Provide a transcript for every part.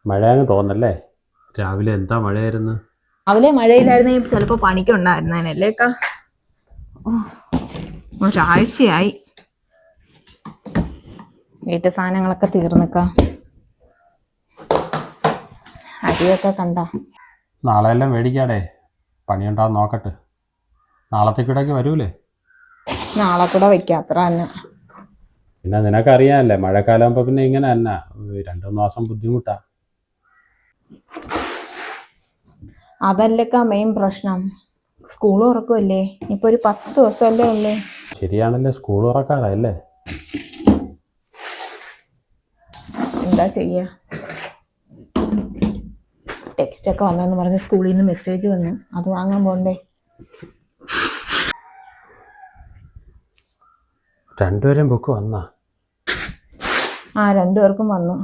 മഴയാന്ന് തോന്നല്ലേ? രാവിലെ എന്താ മഴയായിരുന്നു. രാവിലെ മഴയില്ലായിരുന്നെങ്കിൽ ചിലപ്പോ പണിക്കുണ്ടായിരുന്നേനല്ലേക്കാ. ഒരാഴ്ചയായി വീട്ടു സാധനങ്ങളൊക്കെ തീർന്നിക്ക. അരിയൊക്കെ കണ്ട. നാളെ എല്ലാം മേടിക്കാടേ, പണിയുണ്ടാവും നോക്കട്ടെ. നാളത്തേക്കിടയ്ക്ക് വരൂലേ? നാളെ കൂടെ വെക്കാം, അത്ര തന്നെ. പിന്നെ നിനക്കറിയാമല്ലേ, മഴക്കാലാകുമ്പോൾ പിന്നെ ഇങ്ങനെ തന്നെ 2-3 മാസം ബുദ്ധിമുട്ടാ. അതല്ലക്കാ മെയിൻ പ്രശ്നം. സ്കൂൾ തുറക്കുമല്ലേ, ഇപ്പൊ ഒരു 10 ദിവസമല്ലേ ഉള്ളേ. ശരിയാണല്ലേ, സ്കൂൾ തുറക്കാറല്ലേ. എന്താ ചെയ്യാ? ടെക്സ്റ്റ് ഒക്കെ വന്നെന്ന് പറഞ്ഞ് സ്കൂളിൽ നിന്ന് മെസ്സേജ് വന്നു, അത് വാങ്ങാൻ പോണ്ടേ. 2 ബുക്ക് വന്നാ? 2 പേർക്കും വന്നു.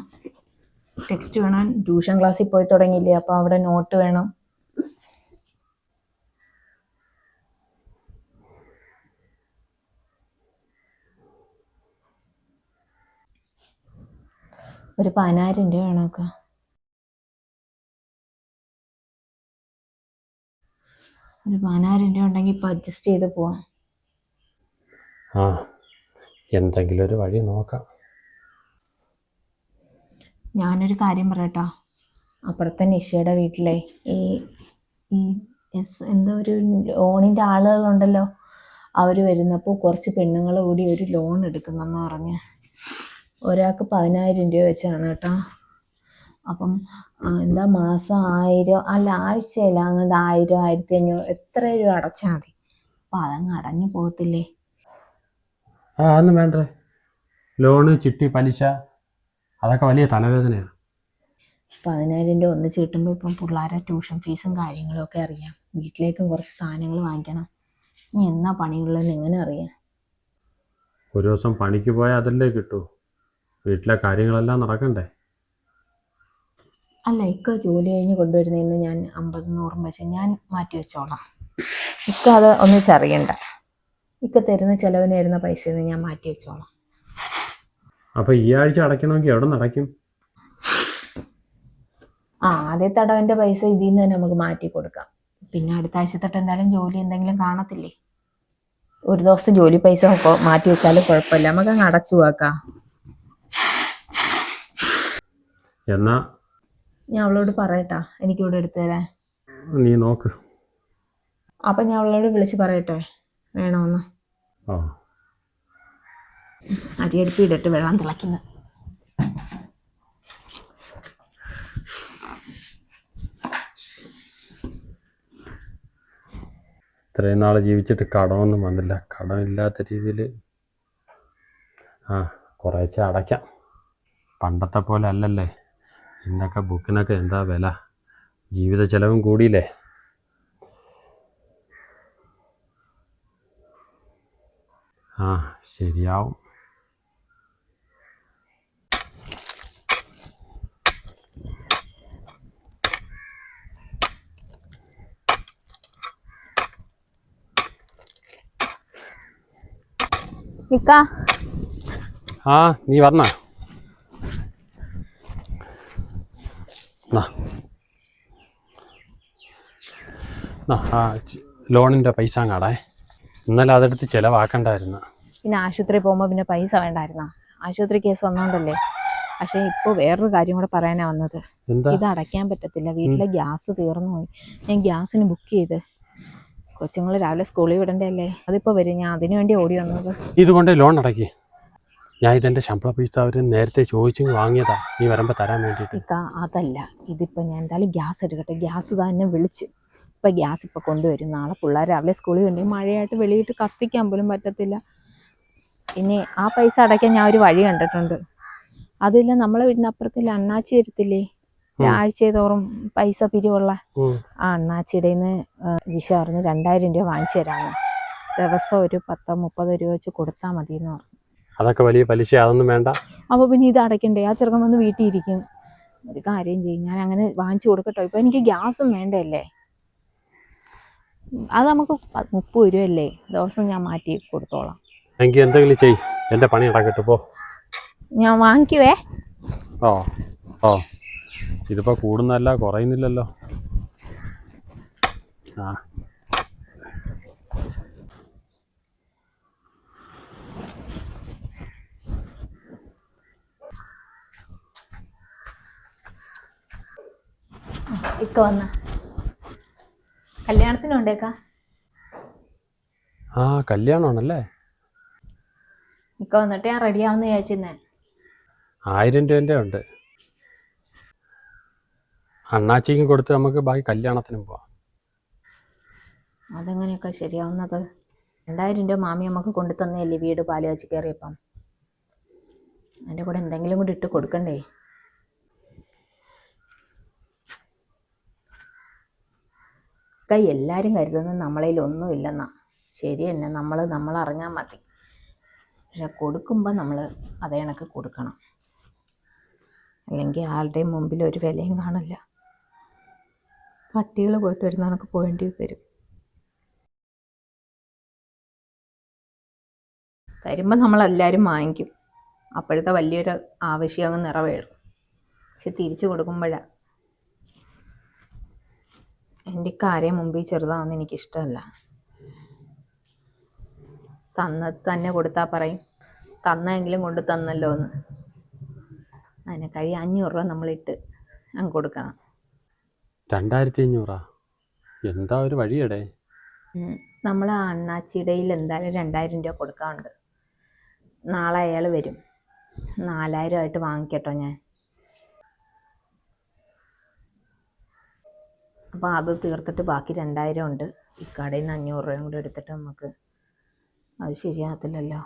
ടെക്സ്റ്റ് വേണം, ട്യൂഷൻ ക്ലാസ്സിൽ പോയി തുടങ്ങിയില്ലേ, അപ്പൊ അവിടെ നോട്ട് വേണം. ഒരു 10,000 രൂപ വേണമൊക്കെ. ഒരു 10,000 രൂപ ഉണ്ടെങ്കിൽ ഇപ്പൊ അഡ്ജസ്റ്റ് ചെയ്ത് പോവാം. എന്തെങ്കിലും ഒരു വഴി നോക്കാം. ഞാനൊരു കാര്യം പറയട്ടോ. അപ്പുറത്തെ നിഷയുടെ വീട്ടിലെ ഈ എന്തോ ഒരു ലോണിൻ്റെ ആളുകളുണ്ടല്ലോ, അവർ വരുന്നപ്പോൾ കുറച്ച് പെണ്ണുങ്ങൾ കൂടി ഒരു ലോൺ എടുക്കുന്നെന്ന് പറഞ്ഞ്. ഒരാൾക്ക് 10,000 രൂപ വെച്ചാണ് കേട്ടോ. അപ്പം എന്താ മാസം 1000, അല്ല ആഴ്ചയില്ല, അങ്ങോട്ട് 1000, 1500 എത്ര രൂപ അടച്ചാൽ മതി. അപ്പം അതങ്ങ് അടഞ്ഞു പോകത്തില്ലേ? അതൊന്നും വേണ്ടേ. ലോണ്, ചിട്ടി, പലിശ അതൊക്കെ വലിയ തലവേദനയാണ്. 10,000 രൂപ ഒന്നിച്ച് കിട്ടുമ്പോൾ ഇപ്പം പിള്ളേരെ ട്യൂഷൻ ഫീസും കാര്യങ്ങളും ഒക്കെ അറിയാം. വീട്ടിലേക്കും കുറച്ച് സാധനങ്ങൾ വാങ്ങിക്കണം. ഇനി എന്നാ പണിയുള്ളതെന്ന് എങ്ങനെ അറിയാം? ഒരു ദിവസം പണിക്ക് പോയാൽ അതല്ലേ കിട്ടൂ. വീട്ടിലെ കാര്യങ്ങളെല്ലാം നടക്കണ്ടേ. അല്ല, ഇക്ക ജോലി കഴിഞ്ഞ് കൊണ്ടുവരുന്നതിന് ഞാൻ 50-100 വെച്ച് ഞാൻ മാറ്റി വെച്ചോളാം. ഇക്ക അത് ഒന്നിച്ചറിയണ്ട. ഇക്ക തരുന്ന ചിലവിന് തരുന്ന പൈസയിൽ നിന്ന് ഞാൻ മാറ്റി വെച്ചോളാം. അപ്പോൾ ഈ ആഴ്ച അടയ്ക്കണമെങ്കിൽ എവിടെ നടക്കും? ആദ്യത്തെ അടവിൻ്റെ പൈസ ഇതിൽ നിന്ന് തന്നെ നമുക്ക് മാറ്റി കൊടുക്കാം. പിന്നെ അടുത്ത ആഴ്ച തൊട്ട് എന്തായാലും ജോലി എന്തെങ്കിലും കാണത്തില്ലേ. ഒരു ദിവസത്തെ ജോലി പൈസ മാറ്റി വെച്ചാലും കുഴപ്പമില്ല, നമുക്ക് അങ്ങ് അടച്ചു പോക്കാം. എന്നാ ഞാൻ അവളോട് പറയട്ടാ, എനിക്കിവിടെ എടുത്തു തരാൻ. നീ നോക്ക്. അപ്പം ഞാൻ അവളോട് വിളിച്ച് പറയട്ടെ വേണമെന്ന്. അരിയടുപ്പിയിട്ടിട്ട് വെള്ളം തിളയ്ക്കുന്നു. ഇത്രയും നാൾ ജീവിച്ചിട്ട് കടമൊന്നും വന്നില്ല. കടമില്ലാത്ത രീതിയിൽ കുറേശ്ശെ അടയ്ക്കാം. പണ്ടത്തെ പോലെ അല്ലല്ലേ. ഇന്നൊക്കെ ബുക്കിനൊക്കെ എന്താ വില. ജീവിത ചെലവും കൂടിയില്ലേ. ശരിയാവും. നീ വന്നാ? ലോണിൻ്റെ പൈസ അങ്ങാടേ. ഇന്നലെ അതെടുത്ത് ചിലവാക്കണ്ടായിരുന്നു. പിന്നെ ആശുപത്രി പോകുമ്പോൾ പിന്നെ പൈസ വേണ്ടായിരുന്ന? ആശുപത്രി കേസ് വന്നോണ്ടല്ലേ. പക്ഷെ ഇപ്പോൾ വേറൊരു കാര്യം കൂടെ പറയാനാ വന്നത്. ഇത് അടയ്ക്കാൻ പറ്റത്തില്ല, വീട്ടിലെ ഗ്യാസ് തീർന്നു പോയി. ഞാൻ ഗ്യാസിന് ബുക്ക് ചെയ്ത്. കൊച്ചുങ്ങൾ രാവിലെ സ്കൂളിൽ വിടണ്ടല്ലേ, അതിപ്പോൾ വരും. ഞാൻ അതിനു വേണ്ടി ഓടി വന്നത്. ഇതുകൊണ്ട് ലോൺ അടയ്ക്ക്. ഞാൻ ഇതെൻ്റെ ശമ്പള പൈസ അവർ നേരത്തെ ചോദിച്ചു വാങ്ങിയതാ, നീ വരുമ്പോൾ തരാൻ വേണ്ടിയിട്ട്. അതല്ല, ഇതിപ്പോൾ ഞാൻ എന്തായാലും ഗ്യാസ് എടുക്കട്ടെ. ഗ്യാസ് തന്നെ വിളിച്ച് ഇപ്പം ഗ്യാസ് ഇപ്പോൾ കൊണ്ടുവരും. നാളെ പിള്ളേർ രാവിലെ സ്കൂളിൽ വേണ്ടി മഴയായിട്ട് വെളിയിട്ട് കത്തിക്കാൻ പോലും പറ്റത്തില്ല. ഇനി ആ പൈസ അടയ്ക്കാൻ ഞാൻ ഒരു വഴി കണ്ടിട്ടുണ്ട്. അതില്ല, നമ്മളെ വീടിൻ്റെ അപ്പുറത്തില്ല അണ്ണാച്ചി വരത്തില്ലേ, ആഴ്ച തോറും പൈസ പിരിവുള്ള ആ അണ്ണാച്ചിയുടെ നിന്ന് ജിഷ പറഞ്ഞ് 2,000 രൂപ വാങ്ങിച്ചു തരാമെന്ന്. ദിവസം ഒരു 10-30 രൂപ വെച്ച് കൊടുത്താൽ മതി എന്ന് പറഞ്ഞു. അതൊക്കെ വലിയ പലിശ, അതൊന്നും വേണ്ട. അപ്പോൾ പിന്നെ ഇത് അടയ്ക്കണ്ടേ? ആ ചെറുക്കൻ വന്ന് വീട്ടിൽ ഇരിക്കും. ഒരു കാര്യം ചെയ്യും, ഞാൻ അങ്ങനെ വാങ്ങിച്ചു കൊടുക്കട്ടോ. ഇപ്പം എനിക്ക് ഗ്യാസും വേണ്ടല്ലേ. അത് നമുക്ക് 30 രൂപയല്ലേ ദിവസം, ഞാൻ മാറ്റി കൊടുത്തോളാം. എനിക്ക് എന്തെങ്കിലും ചെയ്യ്, എൻ്റെ പണി നടക്കട്ടെ. പോ, ഞാൻ വാങ്ങിക്കുവേ. ഓ ഇതിപ്പോൾ കൂടുന്നതല്ല, കുറയുന്നില്ലല്ലോ. ആ ഇക്ക വന്ന കല്യാണത്തിന് കൊണ്ടേക്കാ. ആ കല്യാണമാണല്ലേ. ഇക്ക വന്നിട്ട് ഞാൻ റെഡി ആവുന്ന വിചാരിച്ചിരുന്നേ. 1000 രൂപേൻ്റെ ഉണ്ട്. അണ്ണാച്ചിക്ക് കൊടുത്ത് നമുക്ക് ബാക്കി കല്യാണത്തിനും പോവാം. അതെങ്ങനെയൊക്കെ ശരിയാവുന്നത്? 2000 രൂപ മാമി നമുക്ക് കൊണ്ടു തന്നെയല്ലേ വീട് പാല് വെച്ച് കയറിയപ്പം. അതിൻ്റെ കൂടെ എന്തെങ്കിലും കൂടി ഇട്ട് കൊടുക്കണ്ടേ? കൈ എല്ലാവരും കരുതുന്നത് നമ്മളതിൽ ഒന്നുമില്ലെന്നാ. ശരി തന്നെ, നമ്മൾ അറിഞ്ഞാൽ മതി. പക്ഷെ കൊടുക്കുമ്പോൾ നമ്മൾ അതേ കണക്ക് കൊടുക്കണം. അല്ലെങ്കിൽ ആളുടെയും മുമ്പിൽ ഒരു വിലയും കാണില്ല. പട്ടികൾ പോയിട്ട് വരുന്ന കണക്ക് പോകേണ്ടി വരും. തരുമ്പോൾ നമ്മളെല്ലാവരും വാങ്ങിക്കും. അപ്പോഴത്തെ വലിയൊരു ആവശ്യം അങ്ങ് നിറവേറും. പക്ഷെ തിരിച്ചു കൊടുക്കുമ്പോഴാണ് എൻ്റെ കാര്യം മുമ്പിൽ ചെറുതാണെന്ന് എനിക്കിഷ്ടമല്ല. തന്നെ കൊടുത്താൽ പറയും തന്നെങ്കിലും കൊണ്ട് തന്നല്ലോ എന്ന്. അതിനെ കഴിയും 500 രൂപ നമ്മളിട്ട് അങ്ങ് കൊടുക്കണം. 2500 എന്താ ഒരു വഴിയടേ? നമ്മൾ ആ അണ്ണാച്ചിടയിൽ എന്തായാലും 2000 രൂപ കൊടുക്കാറുണ്ട്. നാളെ അയാൾ വരും. 4000 ആയിട്ട് വാങ്ങിക്കട്ടോ ഞാൻ. അപ്പോൾ അത് തീർത്തിട്ട് ബാക്കി 2000 ഉണ്ട്. ഇക്കടയിൽ നിന്ന് 500 രൂപയും കൂടെ എടുത്തിട്ട് നമുക്ക്. അത് ശരിയാകത്തില്ലല്ലോ.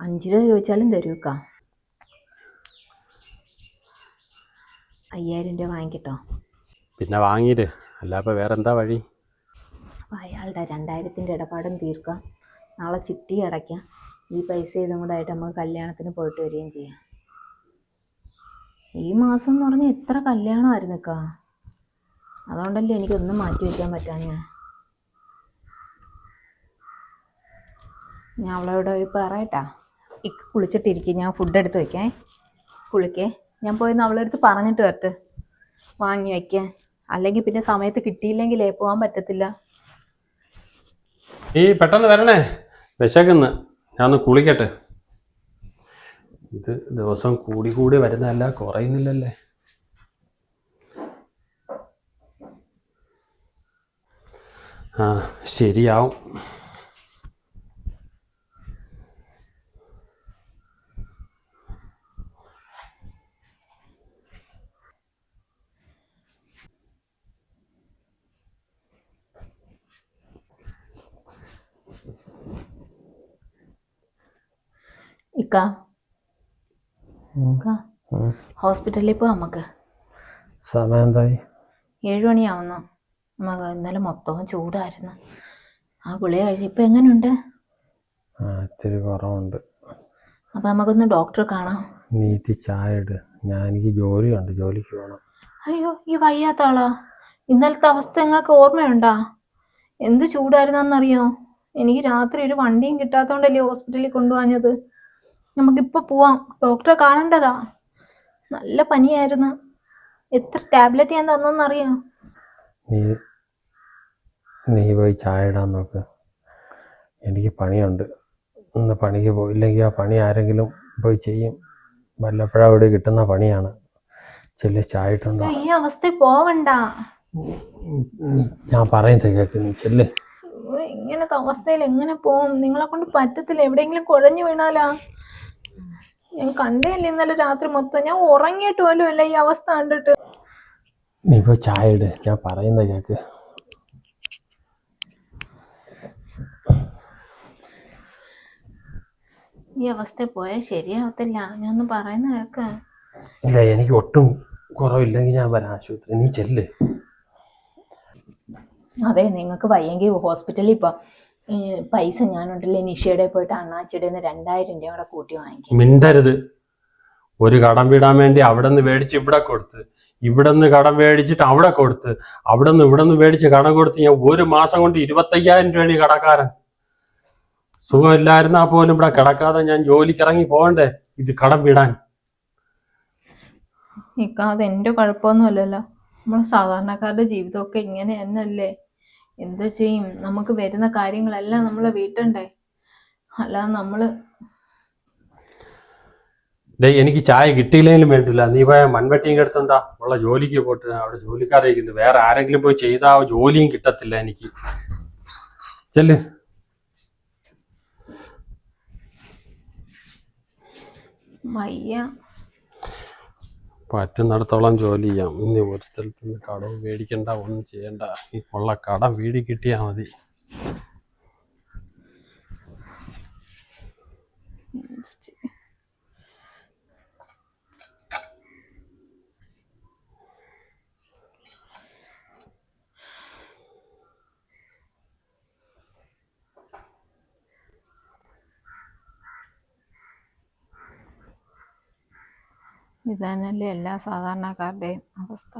5 രൂപ ചോദിച്ചാലും തരൂക്കാ. 5000 രൂപ വാങ്ങിക്കട്ടോ. പിന്നെ വാങ്ങിയിട്ട് അല്ല, അപ്പോൾ വേറെ എന്താ വഴി? അപ്പോൾ അയാളുടെ 2000-ൻ്റെ ഇടപാടും തീർക്കാം. നാളെ ചിട്ടി അടയ്ക്കാം. ഈ പൈസ ഇതും കൂടെ ആയിട്ട് നമുക്ക് കല്യാണത്തിന് പോയിട്ട് വരികയും ചെയ്യാം. ഈ മാസം എന്ന് പറഞ്ഞാൽ എത്ര കല്യാണമായിരുന്നു നിൽക്കുക. അതുകൊണ്ടല്ലേ എനിക്കൊന്നും മാറ്റി വയ്ക്കാൻ പറ്റാഞ്ഞ. ഞാൻ അവളോട് പറയട്ടാ, ഇക്ക് കുളിച്ചിട്ടിരിക്കും, ഞാൻ ഫുഡ് എടുത്ത് വയ്ക്കേ. കുളിക്കേ, ഞാൻ പോയിന്ന് അവളുടെ അടുത്ത് പറഞ്ഞിട്ട് വരട്ടെ വാങ്ങി വയ്ക്കാൻ. അല്ലെങ്കിൽ പിന്നെ സമയത്ത് കിട്ടിയില്ലെങ്കിലേ പോകാൻ പറ്റത്തില്ല. ഈ പെട്ടെന്ന് വരണേ, വിശക്കുന്ന്. ഞാനൊന്ന് കുളിക്കട്ടെ. ഇത് ദിവസം കൂടി കൂടി വരുന്നതല്ല, കുറയുന്നില്ലല്ലേ. ആ ശരിയാവും. ഇക്ക ഹോസ്പിറ്റലിൽ പോവാം നമുക്ക്. സമയം എന്തായി? 7 മണിയാവുന്നു. നമുക്ക് ഇന്നലെ മൊത്തവും ചൂടായിരുന്നു. ആ ഗുളിക കഴിച്ച് ഇപ്പം എങ്ങനെയുണ്ട്? ഇത്തിരി കുറവുണ്ട്. അപ്പം നമുക്കൊന്ന് ഡോക്ടറെ കാണാം. നീ ചായ ഇട്, എനിക്ക് ജോലിയുണ്ട്, ജോലിക്ക് പോകണം. അയ്യോ, ഈ വയ്യാത്ത ആളാ? ഇന്നലത്തെ അവസ്ഥ നിങ്ങൾക്ക് ഓർമ്മയുണ്ടാ? എന്ത് ചൂടായിരുന്നെന്നറിയോ? എനിക്ക് രാത്രി ഒരു വണ്ടിയും കിട്ടാത്തോണ്ടല്ലേ ഹോസ്പിറ്റലിൽ കൊണ്ടുപോഞ്ഞത്. നമുക്കിപ്പോൾ പോവാം, ഡോക്ടറെ കാണേണ്ടതാ. നല്ല പനിയായിരുന്നു. എത്ര ടാബ്ലറ്റ് ഞാൻ തന്നെന്നറിയാം? നീ പോയി ചായ ഇടാൻ നോക്ക്. എനിക്ക് പണിയുണ്ട്. ഇന്ന് പണിക്ക് പോയില്ലെങ്കിൽ ആ പണി ആരെങ്കിലും പോയി ചെയ്യും. വല്ലപ്പോഴും അവിടെ കിട്ടുന്ന പണിയാണ്. ചെല്ലി ചായ ഇട്ടുണ്ടോ? ഈ അവസ്ഥയിൽ പോവണ്ട. ഞാൻ പറയുന്നത് കേൾക്ക്, നീ ചെല്ല്. ഇങ്ങനത്തെ അവസ്ഥയിൽ എങ്ങനെ പോവും? നിങ്ങളെ കൊണ്ട് പറ്റത്തില്ല. എവിടെയെങ്കിലും കുഴഞ്ഞു വീണാലാ? ഞാൻ കണ്ടേയല്ലേ ഇന്നലെ രാത്രി മൊത്തം. ഞാൻ ഉറങ്ങിയിട്ട് പോലും അല്ല ഈ അവസ്ഥ കണ്ടിട്ട്. നീ പോയി ചായ ഇട്, ഞാൻ പറയുന്നത് കേൾക്ക്. ഈ അവസ്ഥയിൽ പോയാൽ ശരിയാവത്തില്ല. ഞാൻ ഒന്ന് പറയുന്ന കേൾക്ക്. ഇല്ല, എനിക്ക് ഒട്ടും കുറവില്ലെങ്കിൽ ഞാൻ വരാം ആശുപത്രി. നീ ചെല്ല്. അതെ, നിങ്ങൾക്ക് വയ്യെങ്കിൽ ഹോസ്പിറ്റലിൽ ഇപ്പം പൈസ ഞാനുണ്ടല്ലേ, നിഷയുടെ പോയിട്ട് അണ്ണാച്ചിയുടെ 2000 രൂപ കൂടെ കൂട്ടി വാങ്ങിക്കും. മിണ്ടരുത്. ഒരു കടം വിടാൻ വേണ്ടി അവിടെ നിന്ന് മേടിച്ച് ഇവിടെ കൊടുത്ത്, ഇവിടെ നിന്ന് കടം മേടിച്ചിട്ട് അവിടെ കൊടുത്ത്, അവിടെ നിന്ന് മേടിച്ച് കടം കൊടുത്ത് ഞാൻ ഒരു മാസം കൊണ്ട് 25,000 രൂപയാണ് ഈ കടക്കാരൻ. സുഖമില്ലായിരുന്നാ പോലും ഇവിടെ കിടക്കാതെ ഞാൻ ജോലിക്ക് ഇറങ്ങി പോകണ്ടേ ഇത് കടം വിടാൻ. അത് എൻ്റെ കുഴപ്പമൊന്നുമല്ലല്ലോ. നമ്മൾ സാധാരണക്കാരുടെ ജീവിതമൊക്കെ ഇങ്ങനെ തന്നെയല്ലേ. എന്ത് ചെയ്യും, നമുക്ക് വരുന്ന കാര്യങ്ങളെല്ലാം നമ്മൾ വീട്ടണ്ടേ. അല്ലാതെ നമ്മൾ ഡേ എനിക്ക് ചായ കിട്ടിയില്ലെങ്കിലും വേണ്ടില്ല, നീ പോയ മൺവെട്ടിയും എടുത്തെന്താ ഉള്ള ജോലിക്ക് പോട്ട്. അവിടെ ജോലിക്കാരിക്കുന്നു, വേറെ ആരെങ്കിലും പോയി ചെയ്താൽ ആ ജോലിയും കിട്ടത്തില്ല എനിക്ക്. ചെല്ല്. വയ്യ. പറ്റുന്നിടത്തോളം ജോലി ചെയ്യാം. ഇനി ഒരു സ്ഥലത്ത് നിന്ന് കടവും മേടിക്കണ്ട, ഒന്നും ചെയ്യണ്ട. ഈ ഉള്ള കടം വീടി കിട്ടിയാൽ മതി. ഇതന്നല്ലേ എല്ലാ സാധാരണക്കാരുടെയും അവസ്ഥ.